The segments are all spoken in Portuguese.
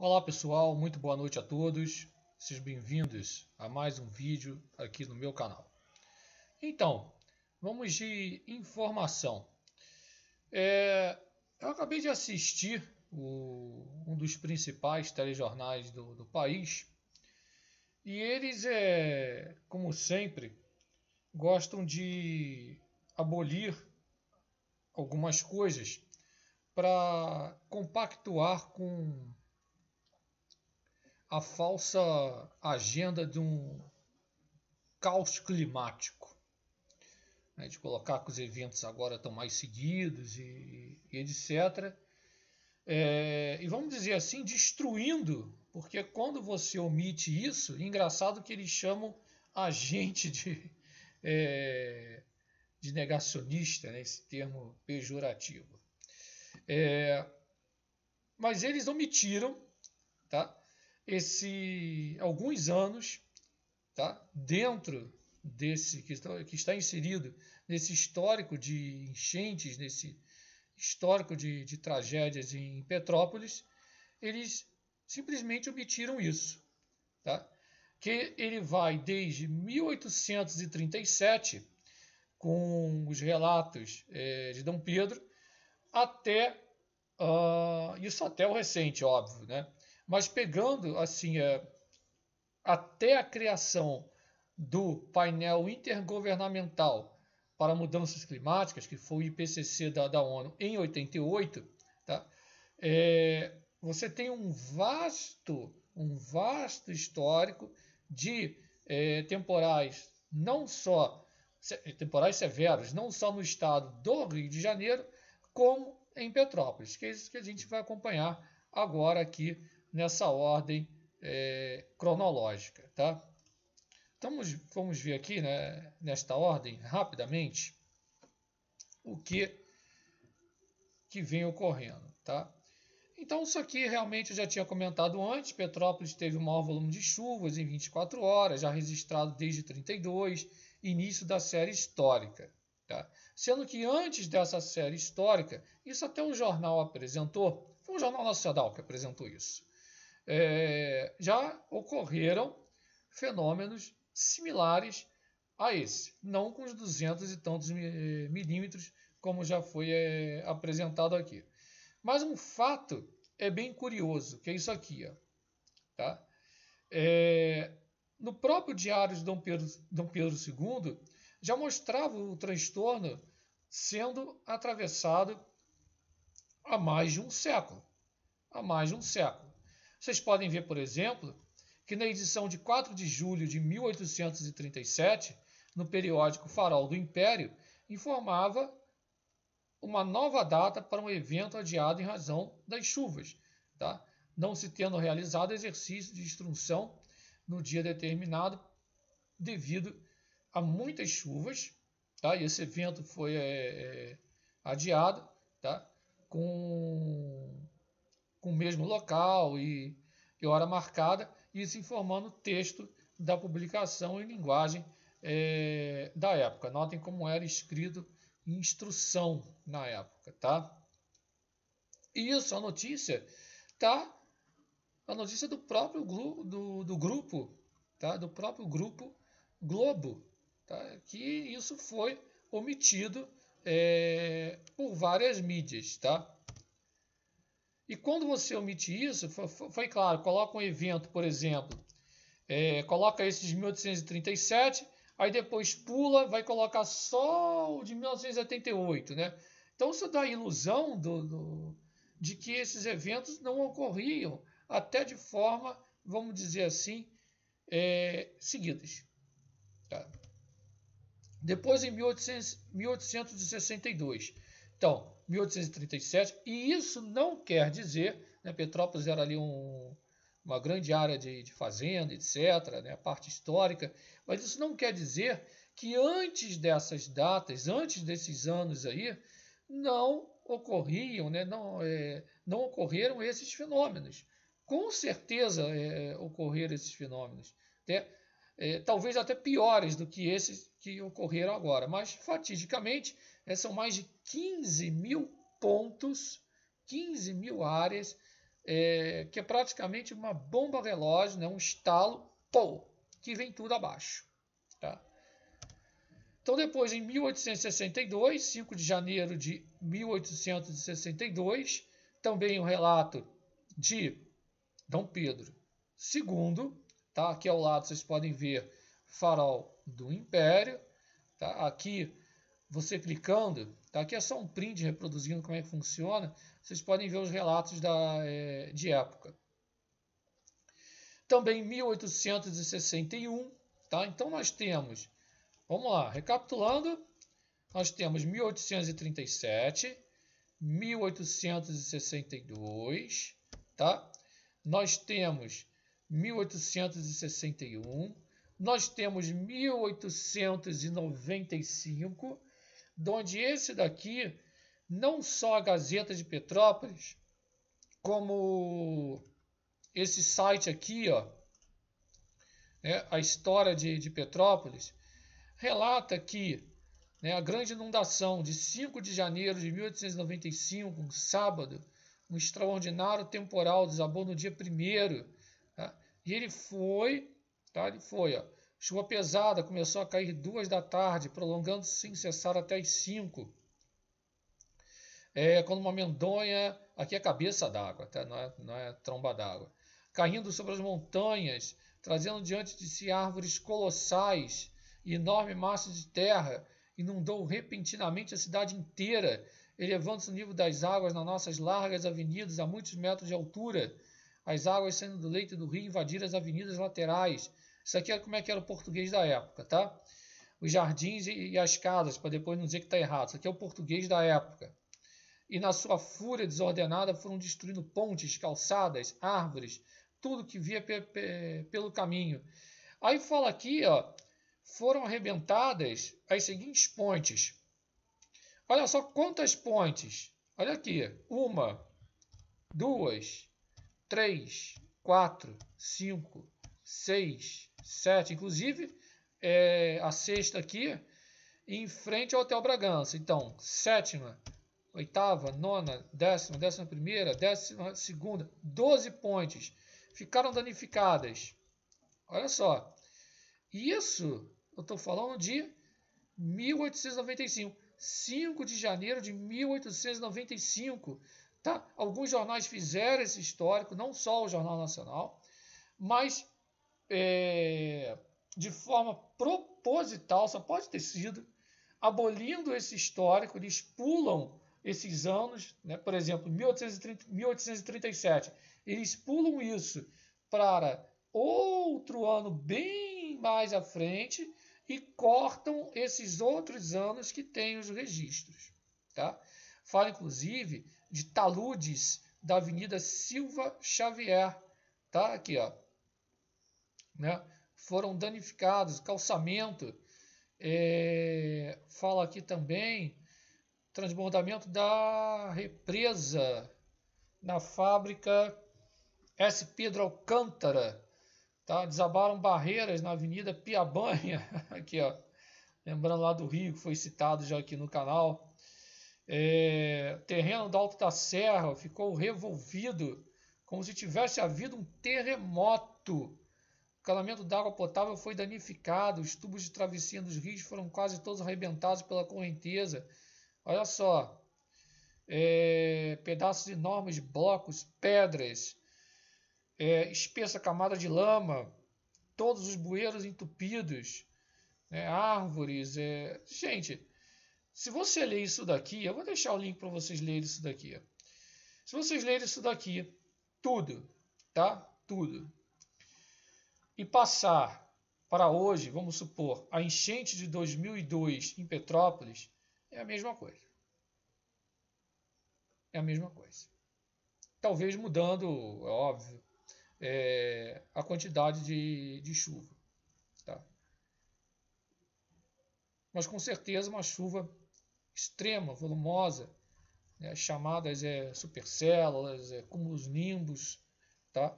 Olá pessoal, muito boa noite a todos. Sejam bem-vindos a mais um vídeo aqui no meu canal. Então, vamos de informação. Eu acabei de assistir um dos principais telejornais do país e eles, como sempre, gostam de abolir algumas coisas para compactuar com a falsa agenda de um caos climático, né, de colocar que os eventos agora estão mais seguidos e etc. E vamos dizer assim, destruindo, porque quando você omite isso, engraçado que eles chamam a gente de negacionista, né, esse termo pejorativo. Mas eles omitiram, tá? Alguns anos, tá? Dentro desse que está inserido nesse histórico de enchentes, nesse histórico de tragédias em Petrópolis, eles simplesmente omitiram isso, tá? Que ele vai desde 1837, com os relatos de Dom Pedro, até isso até o recente, óbvio, né? Mas pegando assim até a criação do painel intergovernamental para mudanças climáticas, que foi o IPCC da ONU em 88, tá? Você tem um vasto histórico de temporais, não só temporais severos, não só no estado do Rio de Janeiro, como em Petrópolis, que é isso que a gente vai acompanhar agora aqui nessa ordem cronológica, tá? Então vamos ver aqui, né, nesta ordem, rapidamente, o que vem ocorrendo, tá? Então isso aqui realmente eu já tinha comentado antes. Petrópolis teve o maior volume de chuvas em 24 horas, já registrado desde 32, início da série histórica, tá? Sendo que antes dessa série histórica, isso até um jornal apresentou, foi um jornal nacional que apresentou isso, já ocorreram fenômenos similares a esse, não com os 200 e tantos milímetros, como já foi apresentado aqui. Mas um fato bem curioso, que é isso aqui, ó, tá? No próprio Diário de Dom Pedro II, já mostrava o transtorno sendo atravessado há mais de um século. Vocês podem ver, por exemplo, que na edição de 4 de julho de 1837, no periódico Farol do Império, informava uma nova data para um evento adiado em razão das chuvas, tá? Não se tendo realizado exercício de instrução no dia determinado devido a muitas chuvas, tá? E esse evento foi adiado, tá? Com o mesmo local e hora marcada, isso informando o texto da publicação em linguagem da época. Notem como era escrito em instrução na época, tá? E isso, a notícia do próprio grupo, tá? Do próprio grupo Globo, tá? Que isso foi omitido por várias mídias, tá? E quando você omite isso, foi claro, coloca um evento, por exemplo, coloca esse de 1837, aí depois pula, vai colocar só o de 1978, né? Então isso dá a ilusão de que esses eventos não ocorriam até de forma, vamos dizer assim, seguidas. Tá? Depois em 1862. Então, 1837, e isso não quer dizer, né, Petrópolis era ali uma grande área de fazenda, etc., né, a parte histórica, mas isso não quer dizer que antes dessas datas, antes desses anos aí, não ocorriam, né, não ocorreram esses fenômenos. Com certeza ocorreram esses fenômenos, né? Talvez até piores do que esses que ocorreram agora, mas fatidicamente são mais de 15 mil pontos, 15 mil áreas que é praticamente uma bomba relógio, né? Um estalo, pô, que vem tudo abaixo. Tá? Então depois, em 1862, 5 de janeiro de 1862, também um relato de Dom Pedro II, tá? Aqui ao lado vocês podem ver farol do Império, tá? Aqui você clicando, tá? Aqui é só um print reproduzindo como é que funciona, vocês podem ver os relatos de época. Também em 1861, tá? Então nós temos, vamos lá, recapitulando, nós temos 1837, 1862, tá? Nós temos 1861, nós temos 1895, onde esse daqui, não só a Gazeta de Petrópolis, como esse site aqui, ó, a história de Petrópolis, relata que a grande inundação de 5 de janeiro de 1895, um sábado, um extraordinário temporal desabou no dia 1º, tá? E ele foi, ó, chuva pesada começou a cair 2 da tarde, prolongando-se sem cessar até as 5. Quando uma medonha, aqui é cabeça d'água, tá? Não é tromba d'água, caindo sobre as montanhas, trazendo diante de si árvores colossais e enorme massa de terra, inundou repentinamente a cidade inteira, elevando-se o nível das águas nas nossas largas avenidas a muitos metros de altura. As águas saindo do leito do rio invadiram as avenidas laterais. Isso aqui é como é que era o português da época, tá? Os jardins e as casas, para depois não dizer que está errado. Isso aqui é o português da época. E na sua fúria desordenada foram destruindo pontes, calçadas, árvores, tudo que via pelo caminho. Aí fala aqui, ó, foram arrebentadas as seguintes pontes. Olha só quantas pontes. Olha aqui. 1, 2, 3, 4, 5, 6, 7. Inclusive, a sexta aqui, em frente ao Hotel Bragança. Então, 7ª, 8ª, 9ª, 10ª, 11ª, 12ª, 12 pontes ficaram danificadas. Olha só. Isso, eu estou falando de 1895. 5 de janeiro de 1895. Tá? Alguns jornais fizeram esse histórico, não só o Jornal Nacional, mas de forma proposital, só pode ter sido, abolindo esse histórico, eles pulam esses anos, né? Por exemplo, 1837, eles pulam isso para outro ano bem mais à frente e cortam esses outros anos que tem os registros. Tá? Fala, inclusive, de taludes da Avenida Silva Xavier. Tá? Aqui, ó. Né? Foram danificados, calçamento. Fala aqui também transbordamento da represa na fábrica S. Pedro Alcântara. Tá? Desabaram barreiras na Avenida Piabanha. Aqui, ó. Lembrando lá do Rio, que foi citado já aqui no canal. Terreno do Alto da Serra ficou revolvido, como se tivesse havido um terremoto. O canamento d'água potável foi danificado, os tubos de travessia dos rios foram quase todos arrebentados pela correnteza. Olha só, pedaços enormes, blocos, pedras, espessa camada de lama, todos os bueiros entupidos, árvores. Gente, se você ler isso daqui, eu vou deixar o link para vocês lerem isso daqui. Se vocês lerem isso daqui, tudo, tá? Tudo. E passar para hoje, vamos supor, a enchente de 2002 em Petrópolis, é a mesma coisa. É a mesma coisa. Talvez mudando, é óbvio, a quantidade de chuva. Tá? Mas com certeza uma chuva extrema, volumosa, chamadas supercélulas, cúmulos nimbus, tá?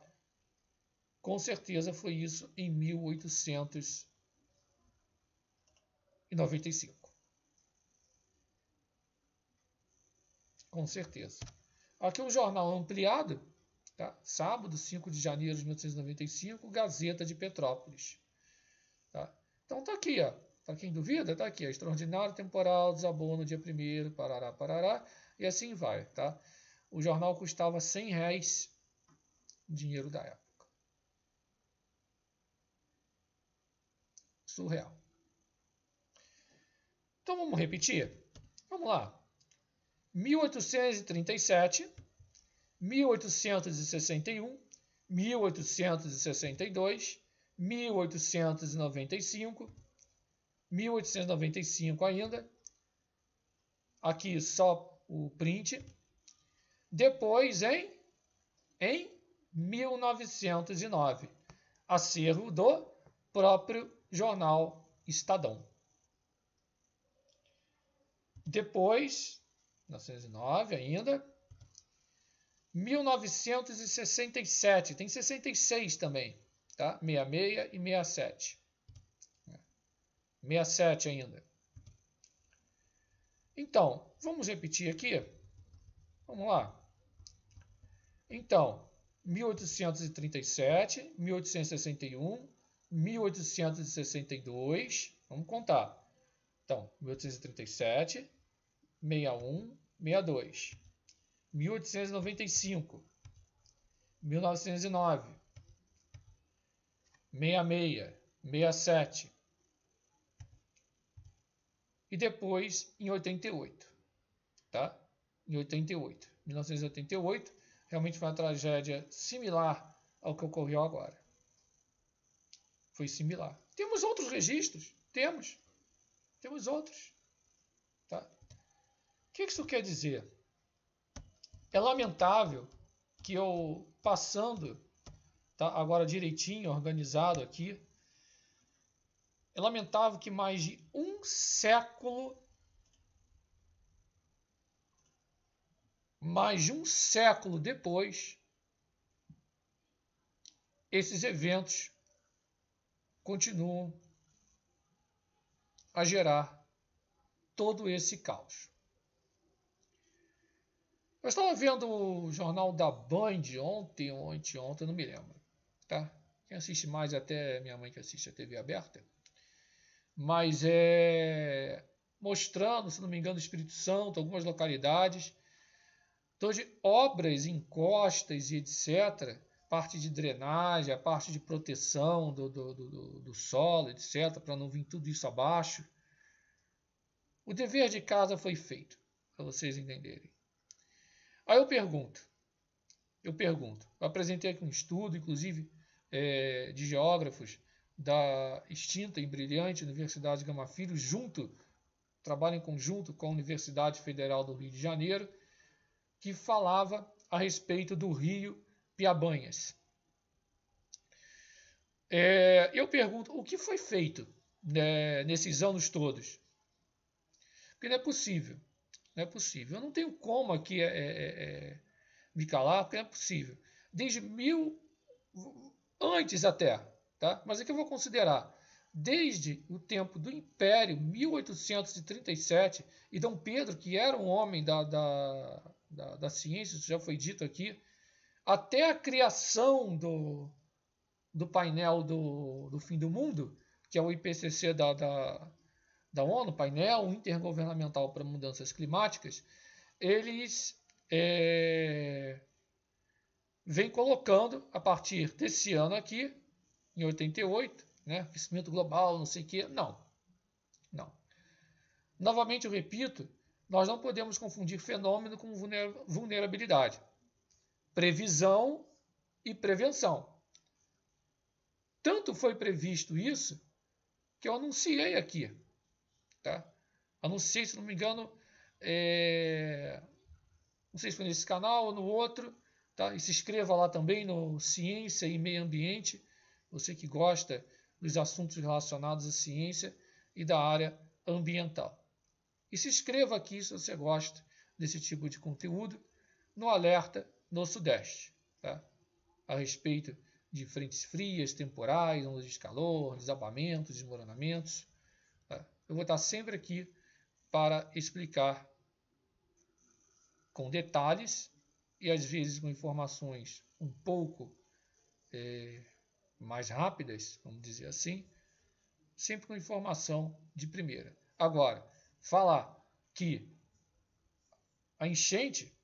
Com certeza foi isso em 1895. Com certeza. Aqui um jornal ampliado, Tá? Sábado, 5 de janeiro de 1895, Gazeta de Petrópolis. Tá? Então tá aqui, ó. Para quem duvida, tá aqui, ó. Extraordinário temporal, desabou no dia 1º, parará, parará, e assim vai, tá? O jornal custava R$100, dinheiro da época. Surreal. Então vamos repetir? Vamos lá. 1837, 1861, 1862, 1895, 1895 ainda. Aqui só o print. Depois em 1909, acervo do próprio jornal Estadão. Depois, 1909 ainda, 1967, tem 66 também, tá? 66 e 67. 67 ainda. Então, vamos repetir aqui? Vamos lá. Então, 1837, 1861, 1862, vamos contar. Então, 1837, 61, 62, 1895, 1909, 66, 67 e depois em 88, tá? Em 88, 1988, realmente foi uma tragédia similar ao que ocorreu agora. Foi similar. Temos outros registros? Temos outros. Tá? O que isso quer dizer? É lamentável que eu, passando, tá, agora direitinho, organizado aqui, é lamentável que mais de um século depois, esses eventos continuam a gerar todo esse caos. Eu estava vendo o jornal da Band ontem ou anteontem, não me lembro. Tá? Quem assiste mais até minha mãe que assiste a TV aberta. Mas mostrando, se não me engano, o Espírito Santo, algumas localidades, de obras em costas e etc., parte de drenagem, a parte de proteção do solo, etc., para não vir tudo isso abaixo. O dever de casa foi feito, para vocês entenderem. Aí eu pergunto, eu apresentei aqui um estudo, inclusive, de geógrafos da extinta e brilhante Universidade Gama Filho, trabalho em conjunto com a Universidade Federal do Rio de Janeiro, que falava a respeito do rio Piabanhas. Eu pergunto, o que foi feito, né, nesses anos todos? Porque não é possível. Eu não tenho como aqui me calar, porque não é possível. Desde antes até, tá? Mas aqui eu vou considerar desde o tempo do Império, 1837, e Dom Pedro, que era um homem da ciência, isso já foi dito aqui, até a criação do painel do fim do mundo, que é o IPCC da ONU, painel intergovernamental para mudanças climáticas, eles vêm colocando, a partir desse ano aqui, em 88, né, aquecimento global, não sei o quê. Não. Novamente eu repito, nós não podemos confundir fenômeno com vulnerabilidade. Previsão e prevenção. Tanto foi previsto isso que eu anunciei aqui. Tá? Anunciei, se não me engano, não sei se foi nesse canal ou no outro. Tá? E se inscreva lá também no Ciência e Meio Ambiente. Você que gosta dos assuntos relacionados à ciência e da área ambiental. E se inscreva aqui se você gosta desse tipo de conteúdo no Alerta no Sudeste, tá? A respeito de frentes frias, temporais, ondas de calor, desabamentos, desmoronamentos. Tá? Eu vou estar sempre aqui para explicar com detalhes e às vezes com informações um pouco mais rápidas, vamos dizer assim, sempre com informação de primeira. Agora, falar que a enchente,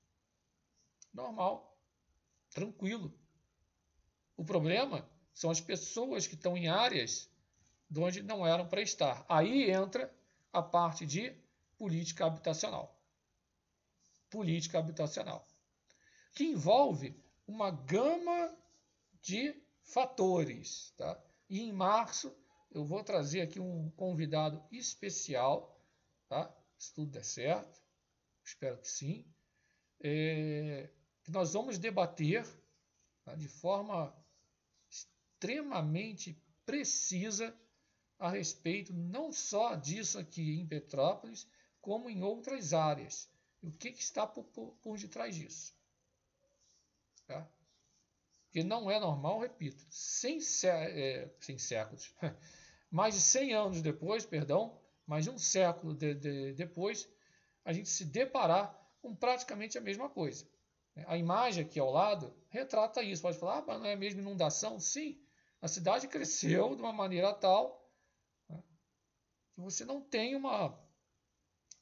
normal, tranquilo. O problema são as pessoas que estão em áreas onde não eram para estar. Aí entra a parte de política habitacional. Política habitacional, que envolve uma gama de fatores. Tá? E em março eu vou trazer aqui um convidado especial, tá? Se tudo der certo, espero que sim, que nós vamos debater, tá? De forma extremamente precisa a respeito não só disso aqui em Petrópolis, como em outras áreas. E o que está por detrás disso? Tá? Porque não é normal, repito, 100 séculos, mais de 100 anos depois, mais de um século depois, a gente se deparar com praticamente a mesma coisa. A imagem aqui ao lado retrata isso. Pode falar, mas não é mesmo inundação? Sim, a cidade cresceu de uma maneira tal que você não tem uma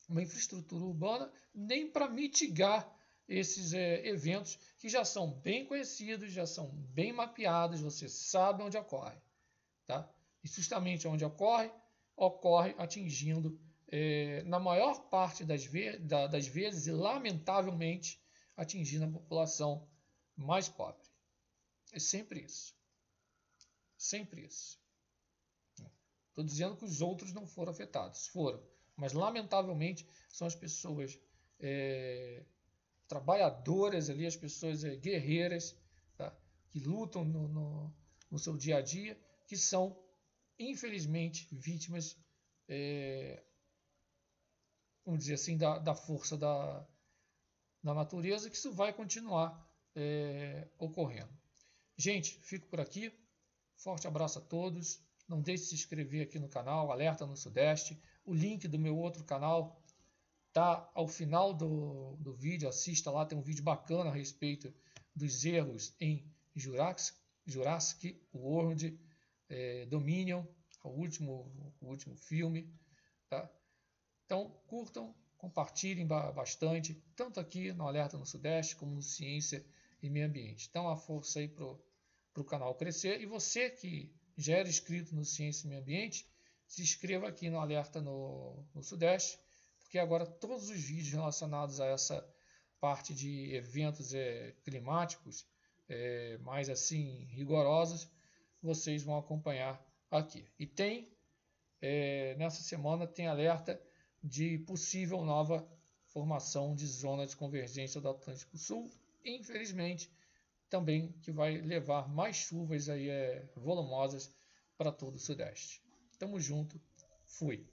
infraestrutura urbana nem para mitigar esses eventos que já são bem conhecidos, já são bem mapeados, você sabe onde ocorre. Tá? E justamente onde ocorre atingindo, na maior parte das vezes, e lamentavelmente, atingindo a população mais pobre. É sempre isso. Sempre isso. Estou dizendo que os outros não foram afetados. Foram. Mas, lamentavelmente, são as pessoas trabalhadoras ali, as pessoas guerreiras, tá? Que lutam no seu dia a dia, que são, infelizmente, vítimas, vamos dizer assim, da força da natureza, que isso vai continuar ocorrendo. Gente, fico por aqui. Forte abraço a todos. Não deixe de se inscrever aqui no canal, Alerta no Sudeste. O link do meu outro canal está ao final do vídeo. Assista lá, tem um vídeo bacana a respeito dos erros em Jurassic World Dominion, o último filme. Tá? Então, curtam, compartilhem bastante, tanto aqui no Alerta no Sudeste, como no Ciência e Meio Ambiente. Então, uma força aí para o canal crescer. E você que já era inscrito no Ciência e Meio Ambiente, se inscreva aqui no Alerta no Sudeste, porque agora todos os vídeos relacionados a essa parte de eventos climáticos mais assim rigorosos, vocês vão acompanhar aqui. E tem, nessa semana, tem alerta de possível nova formação de zona de convergência do Atlântico Sul, infelizmente, também que vai levar mais chuvas aí, volumosas para todo o Sudeste. Tamo junto, fui!